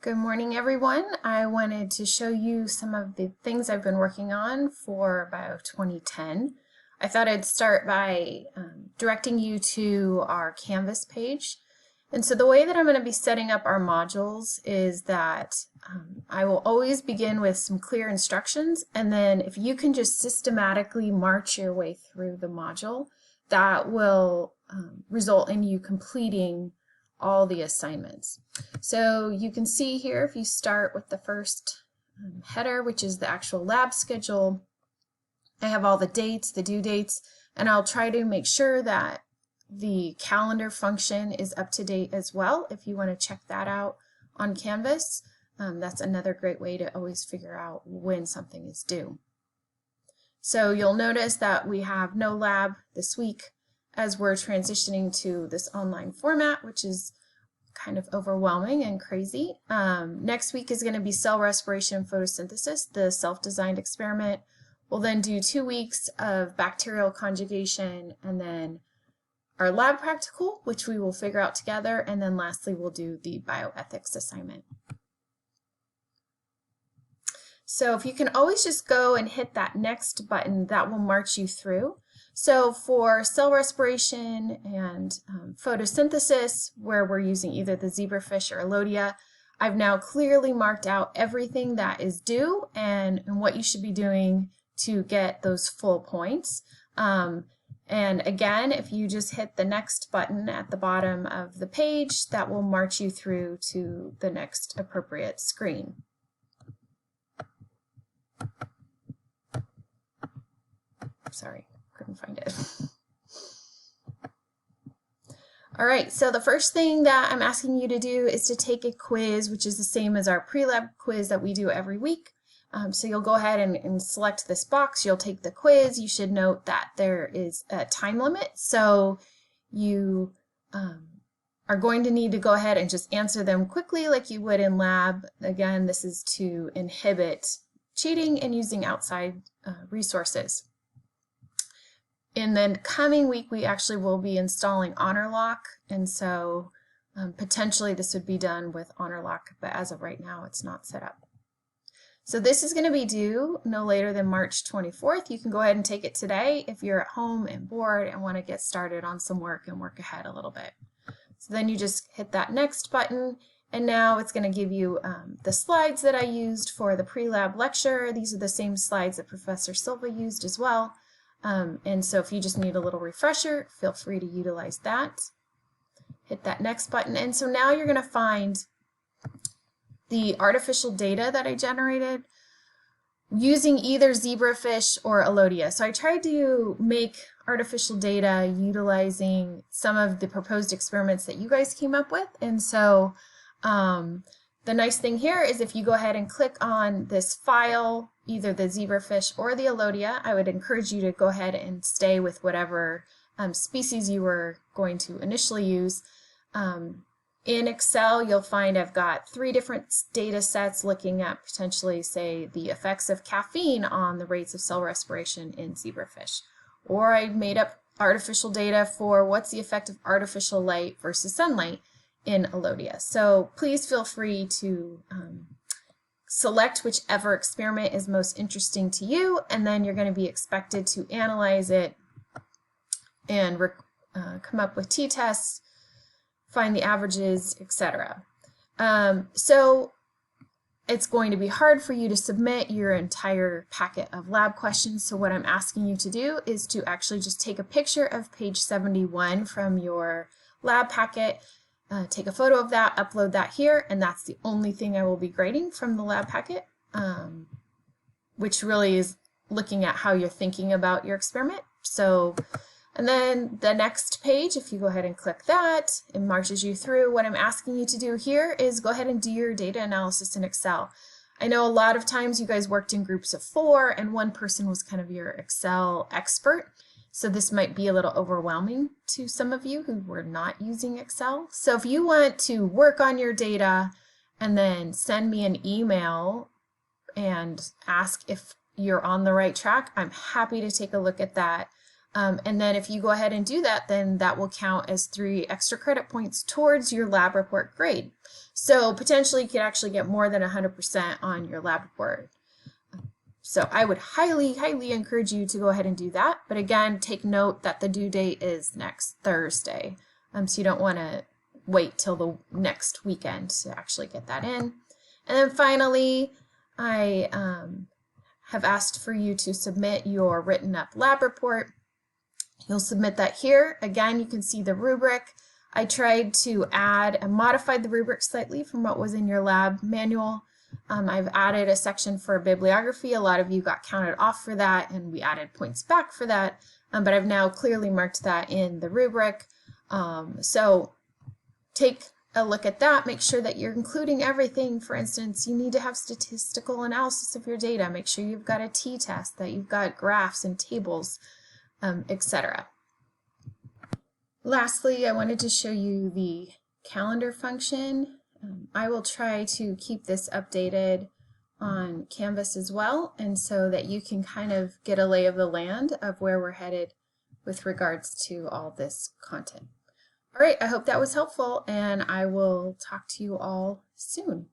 Good morning, everyone. I wanted to show you some of the things I've been working on for Bio 2010. I thought I'd start by directing you to our Canvas page. And so the way that I'm going to be setting up our modules is that I will always begin with some clear instructions, and then if you can just systematically march your way through the module, that will result in you completing all the assignments. So you can see here, if you start with the first header, which is the actual lab schedule, I have all the dates, the due dates, and I'll try to make sure that the calendar function is up to date as well. If you want to check that out on Canvas, that's another great way to always figure out when something is due. So you'll notice that we have no lab this week as we're transitioning to this online format, which is kind of overwhelming and crazy. Next week is going to be cell respiration photosynthesis, the self-designed experiment. We'll then do 2 weeks of bacterial conjugation, and then our lab practical, which we will figure out together, and then lastly we'll do the bioethics assignment. So if you can always just go and hit that next button, that will march you through. So for cell respiration and photosynthesis, where we're using either the zebrafish or Elodea, I've now clearly marked out everything that is due and what you should be doing to get those full points. And again, if you just hit the next button at the bottom of the page, that will march you through to the next appropriate screen. Sorry, couldn't find it. All right, so the first thing that I'm asking you to do is to take a quiz, which is the same as our pre-lab quiz that we do every week. So you'll go ahead and select this box. You'll take the quiz. You should note that there is a time limit. So you are going to need to go ahead and just answer them quickly like you would in lab. Again, this is to inhibit cheating and using outside resources. In the coming week, we actually will be installing HonorLock, and so potentially this would be done with HonorLock, but as of right now, it's not set up. So this is going to be due no later than March 24th. You can go ahead and take it today if you're at home and bored and want to get started on some work and work ahead a little bit. So then you just hit that next button, and now it's going to give you the slides that I used for the pre-lab lecture. These are the same slides that Professor Silva used as well. And so if you just need a little refresher, feel free to utilize that. Hit that next button. And so now you're going to find the artificial data that I generated using either zebrafish or Elodea. So I tried to make artificial data utilizing some of the proposed experiments that you guys came up with. And so the nice thing here is if you go ahead and click on this file, either the zebrafish or the Elodea, I would encourage you to go ahead and stay with whatever species you were going to initially use. In Excel, you'll find I've got 3 different data sets looking at potentially, say, the effects of caffeine on the rates of cell respiration in zebrafish. Or I made up artificial data for what's the effect of artificial light versus sunlight in Elodea. So please feel free to select whichever experiment is most interesting to you, and then you're going to be expected to analyze it and come up with t-tests, find the averages, etc. So it's going to be hard for you to submit your entire packet of lab questions, so what I'm asking you to do is to actually just take a picture of page 71 from your lab packet, take a photo of that, upload that here, and that's the only thing I will be grading from the lab packet, which really is looking at how you're thinking about your experiment. So, and then the next page, if you go ahead and click that, it marches you through. What I'm asking you to do here is go ahead and do your data analysis in Excel. I know a lot of times you guys worked in groups of 4 and one person was kind of your Excel expert. So this might be a little overwhelming to some of you who were not using Excel. So if you want to work on your data and then send me an email and ask if you're on the right track, I'm happy to take a look at that. And then if you go ahead and do that, then that will count as 3 extra credit points towards your lab report grade. So potentially you could actually get more than 100% on your lab report. So I would highly, highly encourage you to go ahead and do that. But again, take note that the due date is next Thursday. So you don't want to wait till the next weekend to actually get that in. And then finally, I have asked for you to submit your written up lab report. You'll submit that here. Again, you can see the rubric. I tried to add and modified the rubric slightly from what was in your lab manual. I've added a section for bibliography. A lot of you got counted off for that, and we added points back for that. But I've now clearly marked that in the rubric. So take a look at that. Make sure that you're including everything. For instance, you need to have statistical analysis of your data. Make sure you've got a t-test, that you've got graphs and tables, etc. Lastly, I wanted to show you the calendar function. I will try to keep this updated on Canvas as well, and so that you can kind of get a lay of the land of where we're headed with regards to all this content. All right, I hope that was helpful, and I will talk to you all soon.